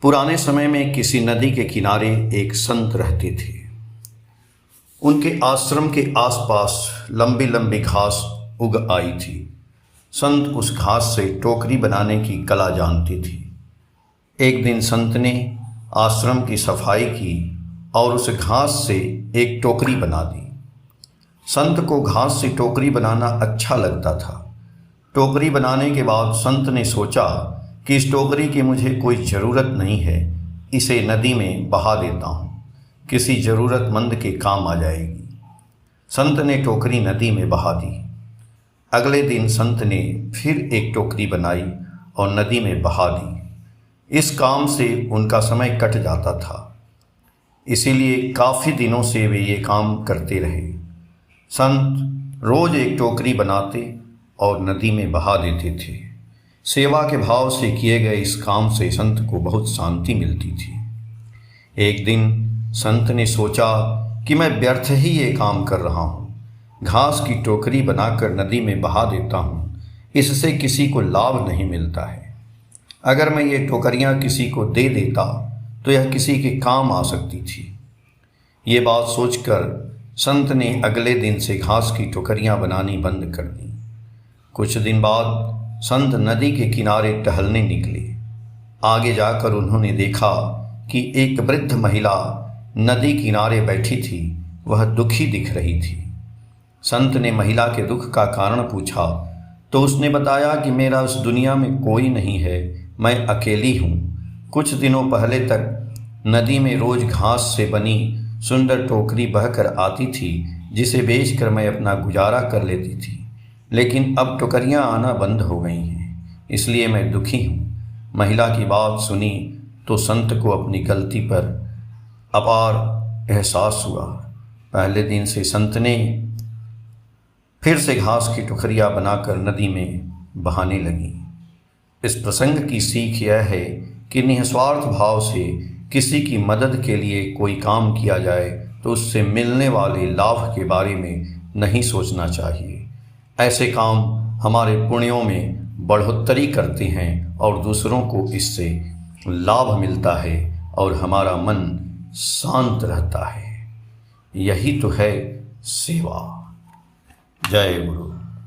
पुराने समय में किसी नदी के किनारे एक संत रहते थे। उनके आश्रम के आसपास लंबी लंबी घास उग आई थी। संत उस घास से टोकरी बनाने की कला जानते थे। एक दिन संत ने आश्रम की सफाई की और उस घास से एक टोकरी बना दी। संत को घास से टोकरी बनाना अच्छा लगता था। टोकरी बनाने के बाद संत ने सोचा कि इस टोकरी की मुझे कोई ज़रूरत नहीं है, इसे नदी में बहा देता हूँ, किसी ज़रूरतमंद के काम आ जाएगी। संत ने टोकरी नदी में बहा दी। अगले दिन संत ने फिर एक टोकरी बनाई और नदी में बहा दी। इस काम से उनका समय कट जाता था, इसीलिए काफ़ी दिनों से वे ये काम करते रहे। संत रोज़ एक टोकरी बनाते और नदी में बहा देते थे। सेवा के भाव से किए गए इस काम से संत को बहुत शांति मिलती थी। एक दिन संत ने सोचा कि मैं व्यर्थ ही ये काम कर रहा हूँ, घास की टोकरी बनाकर नदी में बहा देता हूँ, इससे किसी को लाभ नहीं मिलता है। अगर मैं ये टोकरियाँ किसी को दे देता तो यह किसी के काम आ सकती थी। ये बात सोचकर संत ने अगले दिन से घास की टोकरियाँ बनानी बंद कर दी। कुछ दिन बाद संत नदी के किनारे टहलने निकले। आगे जाकर उन्होंने देखा कि एक वृद्ध महिला नदी किनारे बैठी थी। वह दुखी दिख रही थी। संत ने महिला के दुख का कारण पूछा तो उसने बताया कि मेरा उस दुनिया में कोई नहीं है, मैं अकेली हूँ। कुछ दिनों पहले तक नदी में रोज़ घास से बनी सुंदर टोकरी बहकर आती थी, जिसे बेचकर मैं अपना गुजारा कर लेती थी, लेकिन अब टोकरियाँ आना बंद हो गई हैं, इसलिए मैं दुखी हूँ। महिला की बात सुनी तो संत को अपनी गलती पर अपार एहसास हुआ। पहले दिन से संत ने फिर से घास की टोकरियाँ बनाकर नदी में बहाने लगी। इस प्रसंग की सीख यह है कि निस्वार्थ भाव से किसी की मदद के लिए कोई काम किया जाए तो उससे मिलने वाले लाभ के बारे में नहीं सोचना चाहिए। ऐसे काम हमारे पुण्यों में बढ़ोतरी करते हैं और दूसरों को इससे लाभ मिलता है और हमारा मन शांत रहता है। यही तो है सेवा। जय गुरु।